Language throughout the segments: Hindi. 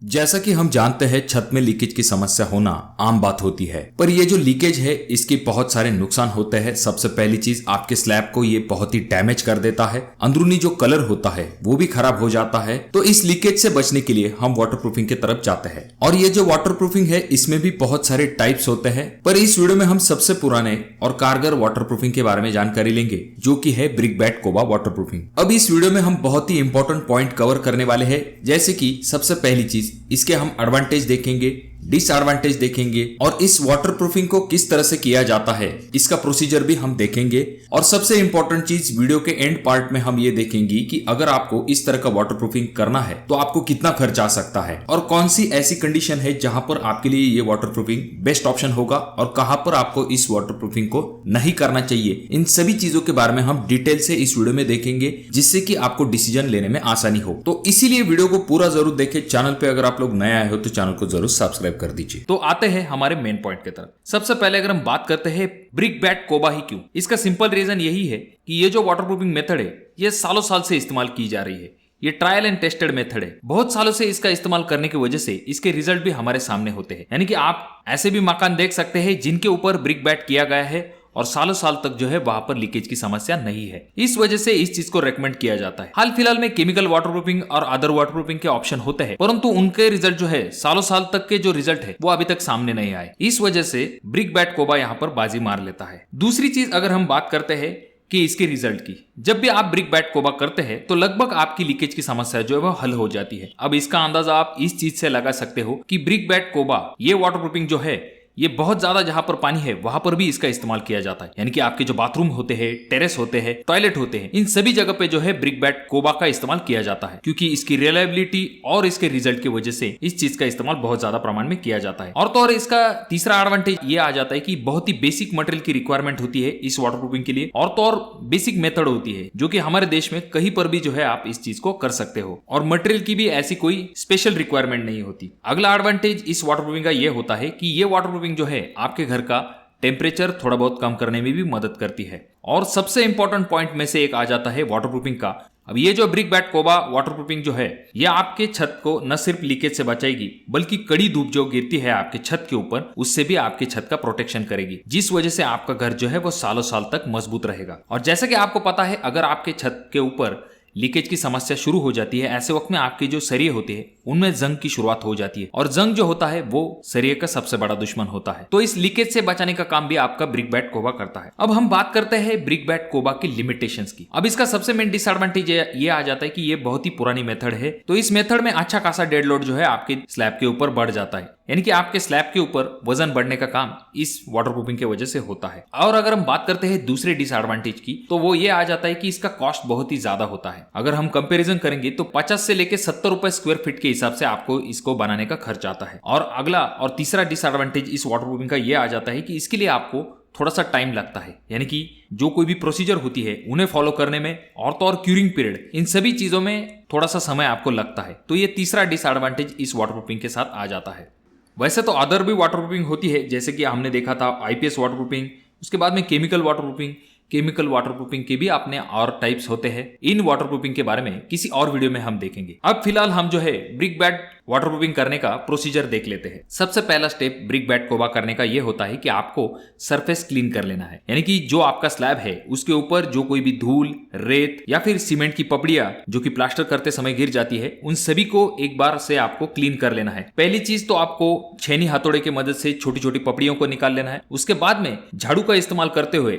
जैसा कि हम जानते हैं छत में लीकेज की समस्या होना आम बात होती है, पर ये जो लीकेज है इसके बहुत सारे नुकसान होते हैं। सबसे पहली चीज, आपके स्लैब को ये बहुत ही डैमेज कर देता है, अंदरूनी जो कलर होता है वो भी खराब हो जाता है। तो इस लीकेज से बचने के लिए हम वाटरप्रूफिंग की तरफ जाते हैं। और ये जो वाटरप्रूफिंग है इसमें भी बहुत सारे टाइप्स होते हैं, पर इस वीडियो में हम सबसे पुराने और कारगर वाटरप्रूफिंग के बारे में जानकारी लेंगे, जो कि है ब्रिक बैट कोबा वाटरप्रूफिंग। अब इस वीडियो में हम बहुत ही इंपॉर्टेंट पॉइंट कवर करने वाले हैं, जैसे कि सबसे पहली चीज, इसके हम एडवांटेज देखेंगे, डिसएडवांटेज देखेंगे और इस वाटरप्रूफिंग को किस तरह से किया जाता है इसका प्रोसीजर भी हम देखेंगे। और सबसे इंपॉर्टेंट चीज, वीडियो के एंड पार्ट में हम ये देखेंगे कि अगर आपको इस तरह का वाटरप्रूफिंग करना है तो आपको कितना खर्च आ सकता है और कौन सी ऐसी कंडीशन है जहां पर आपके लिए ये वाटरप्रूफिंग बेस्ट ऑप्शन होगा और कहां पर आपको इस वाटरप्रूफिंग को नहीं करना चाहिए। इन सभी चीजों के बारे में हम डिटेल से इस वीडियो में देखेंगे, जिससे कि आपको डिसीजन लेने में आसानी हो। तो इसीलिए वीडियो को पूरा जरूर देखें। चैनल पे अगर आप लोग नए आए हो तो चैनल को जरूर सब्सक्राइब कर दीजिए। तो आते हैं हमारे मेन पॉइंट की तरफ। सबसे पहले अगर हम बात करते हैं ब्रिक बैट कोबा ही क्यों, इसका सिंपल रीजन यही है कि ये जो वाटरप्रूफिंग मेथड है ये सालों साल से इस्तेमाल की जा रही है। ये ट्रायल एंड टेस्टेड मेथड है। बहुत सालों से इसका इस्तेमाल करने की वजह से इसके रिजल्ट भी हमारे सामने होते हैं। यानी कि आप ऐसे भी मकान देख सकते हैं जिनके ऊपर ब्रिक बैट किया गया है और सालों साल तक जो है वहां पर लीकेज की समस्या नहीं है। इस वजह से इस चीज को रेकमेंड किया जाता है। हाल फिलहाल में केमिकल वाटरप्रूफिंग और अदर वाटरप्रूफिंग के ऑप्शन होते हैं, परंतु उनके रिजल्ट जो है सालों साल तक के जो रिजल्ट है वो अभी तक सामने नहीं आए। इस वजह से ब्रिक बैट कोबा यहाँ पर बाजी मार लेता है। दूसरी चीज अगर हम बात करते हैं कि इसके रिजल्ट की, जब भी आप ब्रिक बैट कोबा करते हैं तो लगभग आपकी लीकेज की समस्या जो है वो हल हो जाती है। अब इसका अंदाजा आप इस चीज से लगा सकते हो कि ब्रिक बैट कोबा ये वाटरप्रूफिंग जो है ये बहुत ज्यादा जहां पर पानी है वहां पर भी इसका इस्तेमाल किया जाता है। यानी कि आपके जो बाथरूम होते हैं, टेरेस होते हैं, टॉयलेट होते हैं, इन सभी जगह पे जो है ब्रिक बैट कोबा का इस्तेमाल किया जाता है, क्योंकि इसकी रिलायबिलिटी और इसके रिजल्ट की वजह से इस चीज का इस्तेमाल बहुत ज्यादा प्रमाण में किया जाता है। और तो और इसका तीसरा एडवांटेज ये आ जाता है कि बहुत ही बेसिक मटेरियल की रिक्वायरमेंट होती है इस वाटरप्रूफिंग के लिए, और तो और बेसिक मेथड होती है जो कि हमारे देश में कहीं पर भी जो है आप इस चीज को कर सकते हो, और मटेरियल की भी ऐसी कोई स्पेशल रिक्वायरमेंट नहीं होती। अगला एडवांटेज इस वाटरप्रूफिंग का ये होता है कि ये वाटरप्रूफिंग जो है आपके घर का टेम्परेचर थोड़ा बहुत कम करने में भी मदद करती है। और सबसे इंपॉर्टेंट पॉइंट में से एक आ जाता है वाटरप्रूफिंग का। अब ये जो ब्रिक बैट कोबा वाटरप्रूफिंग जो है ये आपके छत को न सिर्फ लीकेज से बचाएगी, बल्कि कड़ी धूप जो गिरती है आपके छत के ऊपर उससे भी आपके छत का प्रोटेक्शन करेगी, जिस वजह से आपका घर जो है वो सालों साल तक मजबूत रहेगा। और जैसा कि आपको पता है, अगर आपके छत के ऊपर लीकेज की समस्या शुरू हो जाती है, ऐसे वक्त में आपके जो सरिये होते हैं उनमें जंग की शुरुआत हो जाती है, और जंग जो होता है वो सरिये का सबसे बड़ा दुश्मन होता है। तो इस लीकेज से बचाने का काम भी आपका ब्रिक बैट कोबा करता है। अब हम बात करते हैं ब्रिक बैट कोबा की लिमिटेशंस की। अब इसका सबसे मेन डिसएडवांटेज ये आ जाता है कि ये बहुत ही पुरानी मेथड है, तो इस मेथड में अच्छा खासा डेड लोड जो है आपके स्लैब के ऊपर बढ़ जाता है। यानी कि आपके स्लैब के ऊपर वजन बढ़ने का काम इस वाटरप्रूफिंग की वजह से होता है। और अगर हम बात करते हैं दूसरे डिसएडवांटेज की, तो वो ये आ जाता है कि इसका कॉस्ट बहुत ही ज्यादा होता है। अगर हम कंपैरिजन करेंगे तो 50 से लेके 70 रुपए स्क्वायर फीट के हिसाब से आपको इसको बनाने का खर्च आता है। और अगला और तीसरा डिसएडवांटेज इस वाटरप्रूफिंग का ये आ जाता है कि इसके लिए आपको थोड़ा सा टाइम लगता है। यानी कि जो कोई भी प्रोसीजर होती है उन्हें फॉलो करने में, और तो और क्यूरिंग पीरियड, इन सभी चीजों में थोड़ा सा समय आपको लगता है। तो ये तीसरा डिसएडवांटेज इस वाटरप्रूफिंग के साथ आ जाता है। वैसे तो अदर भी वाटरप्रूफिंग होती है, जैसे कि हमने देखा था आईपीएस वाटरप्रूफिंग, उसके बाद में केमिकल वाटरप्रूफिंग। केमिकल वाटरप्रूफिंग के भी अपने और टाइप्स होते हैं। इन वाटरप्रूफिंग के बारे में किसी और वीडियो में हम देखेंगे। अब फिलहाल हम जो है ब्रिक बैट वाटरप्रूफिंग करने का प्रोसीजर देख लेते हैं। सबसे पहला स्टेप ब्रिक बैट कोबा करने का यह होता है कि आपको सरफेस क्लीन कर लेना है। यानी कि जो आपका स्लैब है उसके ऊपर जो कोई भी धूल, रेत या फिर सीमेंट की पपड़ियां जो कि प्लास्टर करते समय गिर जाती है, उन सभी को एक बार से आपको क्लीन कर लेना है। पहली चीज तो आपको छेनी हथौड़े की मदद से छोटी छोटी पपड़ियों को निकाल लेना है। उसके बाद में झाड़ू का इस्तेमाल करते हुए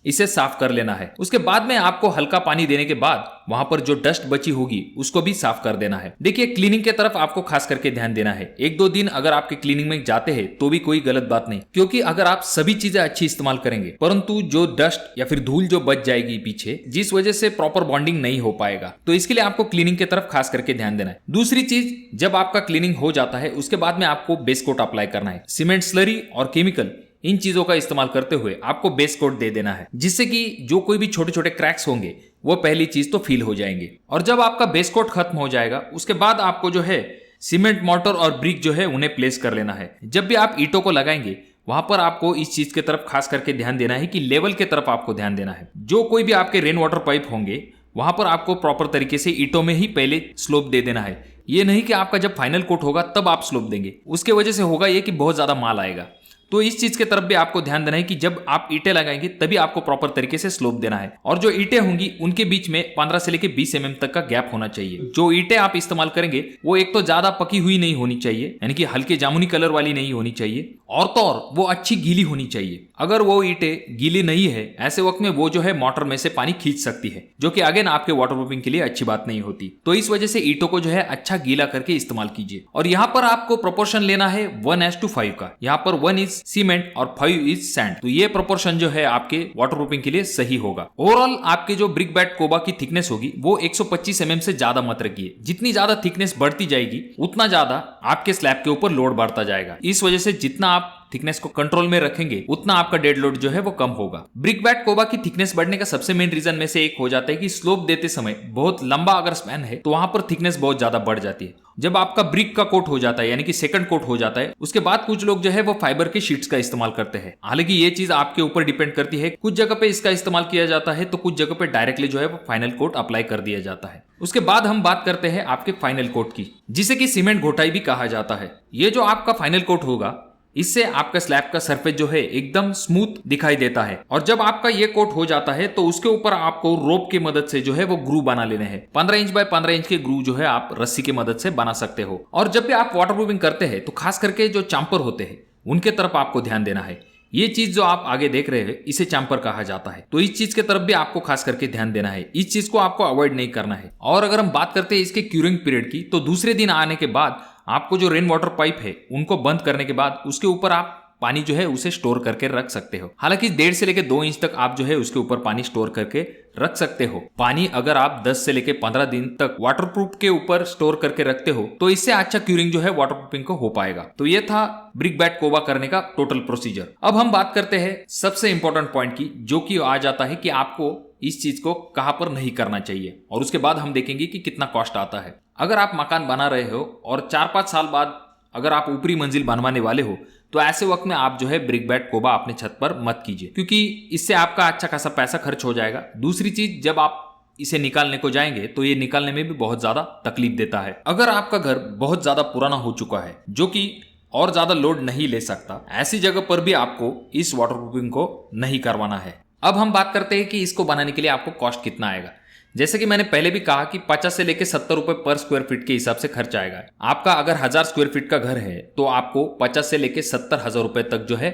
इसे साफ कर लेना है। उसके बाद में आपको हल्का पानी देने के बाद वहां पर जो डस्ट बची होगी उसको भी साफ कर देना है। देखिए, क्लीनिंग के तरफ आपको खास करके ध्यान देना है। 1-2 दिन अगर आपके क्लीनिंग में जाते हैं तो भी कोई गलत बात नहीं, क्योंकि अगर आप सभी चीजें अच्छी इस्तेमाल करेंगे परंतु जो डस्ट या फिर धूल जो बच जाएगी पीछे, जिस वजह से प्रॉपर बॉन्डिंग नहीं हो पाएगा, तो इसके लिए आपको क्लीनिंग की तरफ खास करके ध्यान देना है। दूसरी चीज, जब आपका क्लीनिंग हो जाता है उसके बाद में आपको बेस कोट अप्लाई करना है। सीमेंट स्लरी और केमिकल, इन चीजों का इस्तेमाल करते हुए आपको बेस कोट दे देना है, जिससे कि जो कोई भी छोटे छोटे क्रैक्स होंगे वो पहली चीज तो फील हो जाएंगे। और जब आपका बेस कोट खत्म हो जाएगा उसके बाद आपको जो है सीमेंट मोर्टार और ब्रिक जो है उन्हें प्लेस कर लेना है। जब भी आप ईंटों को लगाएंगे वहां पर आपको इस चीज की तरफ खास करके ध्यान देना है कि लेवल की तरफ आपको ध्यान देना है। जो कोई भी आपके रेन वाटर पाइप होंगे वहां पर आपको प्रॉपर तरीके से ईंटों में ही पहले स्लोप दे देना है। ये नहीं कि आपका जब फाइनल कोट होगा तब आप स्लोप देंगे, उसके वजह से होगा ये कि बहुत ज्यादा माल आएगा। तो इस चीज के तरफ भी आपको ध्यान देना है कि जब आप ईंटें लगाएंगे तभी आपको प्रॉपर तरीके से स्लोप देना है। और जो ईंटें होंगी उनके बीच में 15 से लेकर 20 mm तक का गैप होना चाहिए। जो ईंटें आप इस्तेमाल करेंगे वो एक तो ज्यादा पकी हुई नहीं होनी चाहिए, यानी कि हल्के जामुनी कलर वाली नहीं होनी चाहिए, और तो और वो अच्छी गीली होनी चाहिए। अगर वो ईंटें गीली नहीं है, ऐसे वक्त में वो जो है मोटर में से पानी खींच सकती है, जो कि अगेन आपके वाटरप्रूफिंग के लिए अच्छी बात नहीं होती। तो इस वजह से ईंटों को जो है अच्छा गीला करके इस्तेमाल कीजिए। और यहाँ पर आपको प्रोपोर्शन लेना है 1:5 का। यहाँ पर 1 इज सीमेंट और 5 इज सैंड। तो ये प्रोपोर्शन जो है आपके वाटरप्रूफिंग के लिए सही होगा। ओवरऑल आपके जो ब्रिक बैट कोबा की थिकनेस होगी वो 125 mm से ज्यादा मत रखिए। जितनी ज्यादा थिकनेस बढ़ती जाएगी उतना ज्यादा आपके स्लैब के ऊपर लोड बढ़ता जाएगा। इस वजह से जितना आप थिकनेस को कंट्रोल में रखेंगे उतना आपका डेड लोड जो है वो कम होगा। ब्रिक बैट कोबा की थिकनेस बढ़ने का सबसे मेन रीजन में से एक हो जाता है कि स्लोप देते समय बहुत लंबा अगर स्पैन है तो वहां पर थिकनेस बहुत ज्यादा बढ़ जाती है। जब आपका ब्रिक का कोट हो जाता है, यानी कि सेकंड कोट हो जाता है, उसके बाद कुछ लोग जो है वो फाइबर के शीट्स का इस्तेमाल करते हैं। हालांकि ये चीज आपके ऊपर डिपेंड करती है। कुछ जगह पे इसका इस्तेमाल किया जाता है तो कुछ जगह पे डायरेक्टली जो है वो फाइनल कोट अप्लाई कर दिया जाता है। उसके बाद हम बात करते हैं आपके फाइनल कोट की, जिसे कि सीमेंट घोटाई भी कहा जाता है। ये जो आपका फाइनल कोट होगा इससे आपका स्लैब का सरफेस जो है एकदम स्मूथ दिखाई देता है। और जब आपका ये कोट हो जाता है तो उसके ऊपर आपको रोप की मदद से जो है वो ग्रू बना लेने हैं। 15 इंच बाय 15 इंच के ग्रू जो है आप रस्सी की मदद से बना सकते हो। और जब भी आप वाटरप्रूफिंग करते हैं तो खास करके जो चैम्पर होते हैं उनके तरफ आपको ध्यान देना है। ये चीज जो आप आगे देख रहे हैं इसे चैम्पर कहा जाता है। तो इस चीज के तरफ भी आपको खास करके ध्यान देना है। इस चीज को आपको अवॉइड नहीं करना है। और अगर हम बात करते हैं इसके क्यूरिंग पीरियड की, तो दूसरे दिन आने के बाद आपको जो रेन वाटर पाइप है उनको बंद करने के बाद उसके ऊपर आप पानी जो है उसे स्टोर करके रख सकते हो। हालांकि 1.5 से लेकर 2 इंच तक आप जो है उसके ऊपर पानी स्टोर करके रख सकते हो। पानी अगर आप 10 से लेकर 15 दिन तक वाटरप्रूफ के ऊपर स्टोर करके रखते हो तो इससे अच्छा क्यूरिंग जो है वाटरप्रूफिंग को हो पाएगा। तो ये था ब्रिक बैट कोबा करने का टोटल प्रोसीजर। अब हम बात करते हैं सबसे इंपॉर्टेंट पॉइंट की, जो कि आ जाता है कि आपको इस चीज को कहां पर नहीं करना चाहिए, और उसके बाद हम देखेंगे कि कितना कॉस्ट आता है। अगर आप मकान बना रहे हो और 4-5 साल बाद अगर आप ऊपरी मंजिल बनवाने वाले हो तो ऐसे वक्त में आप जो है ब्रिक बैट कोबा अपने छत पर मत कीजिए, क्योंकि इससे आपका अच्छा खासा पैसा खर्च हो जाएगा। दूसरी चीज, जब आप इसे निकालने को जाएंगे तो ये निकालने में भी बहुत ज्यादा तकलीफ देता है। अगर आपका घर बहुत ज्यादा पुराना हो चुका है जो कि और ज्यादा लोड नहीं ले सकता, ऐसी जगह पर भी आपको इस वाटरप्रूफिंग को नहीं करवाना है। अब हम बात करते हैं कि इसको बनाने के लिए आपको कॉस्ट कितना आएगा। जैसे कि मैंने पहले भी कहा कि 50 से लेकर 70 रुपए पर स्क्वायर फीट के हिसाब से खर्च आएगा। आपका अगर 1000 स्क्वायर फीट का घर है तो आपको 50 से लेकर 70,000 रुपए तक जो है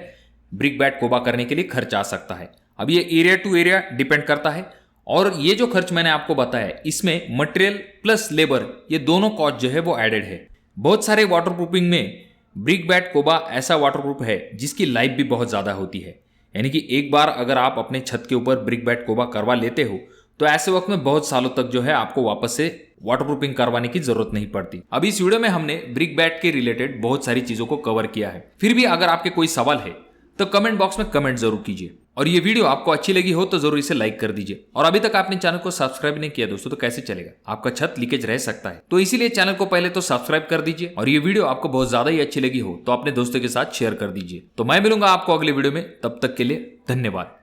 ब्रिक बैट कोबा करने के लिए खर्च आ सकता है। अब ये एरिया टू एरिया डिपेंड करता है। और ये जो खर्च मैंने आपको बताया इसमें मटेरियल प्लस लेबर ये दोनों कॉस्ट जो है वो एडेड है। बहुत सारे वाटरप्रूफिंग में ब्रिक बैट कोबा ऐसा वाटरप्रूफ है जिसकी लाइफ भी बहुत ज्यादा होती है, यानी कि एक बार अगर आप अपने छत के ऊपर ब्रिक बैट कोबा करवा लेते हो तो ऐसे वक्त में बहुत सालों तक जो है आपको वापस से वाटरप्रूफिंग करवाने की जरूरत नहीं पड़ती। अब इस वीडियो में हमने ब्रिक बैट के रिलेटेड बहुत सारी चीजों को कवर किया है। फिर भी अगर आपके कोई सवाल है तो कमेंट बॉक्स में कमेंट जरूर कीजिए। और ये वीडियो आपको अच्छी लगी हो तो जरूर इसे लाइक कर दीजिए। और अभी तक आपने चैनल को सब्सक्राइब नहीं किया दोस्तों तो कैसे चलेगा, आपका छत लीकेज रह सकता है। तो इसीलिए चैनल को पहले तो सब्सक्राइब कर दीजिए, और ये वीडियो आपको बहुत ज्यादा ही अच्छी लगी हो तो अपने दोस्तों के साथ शेयर कर दीजिए। तो मैं मिलूंगा आपको अगले वीडियो में, तब तक के लिए धन्यवाद।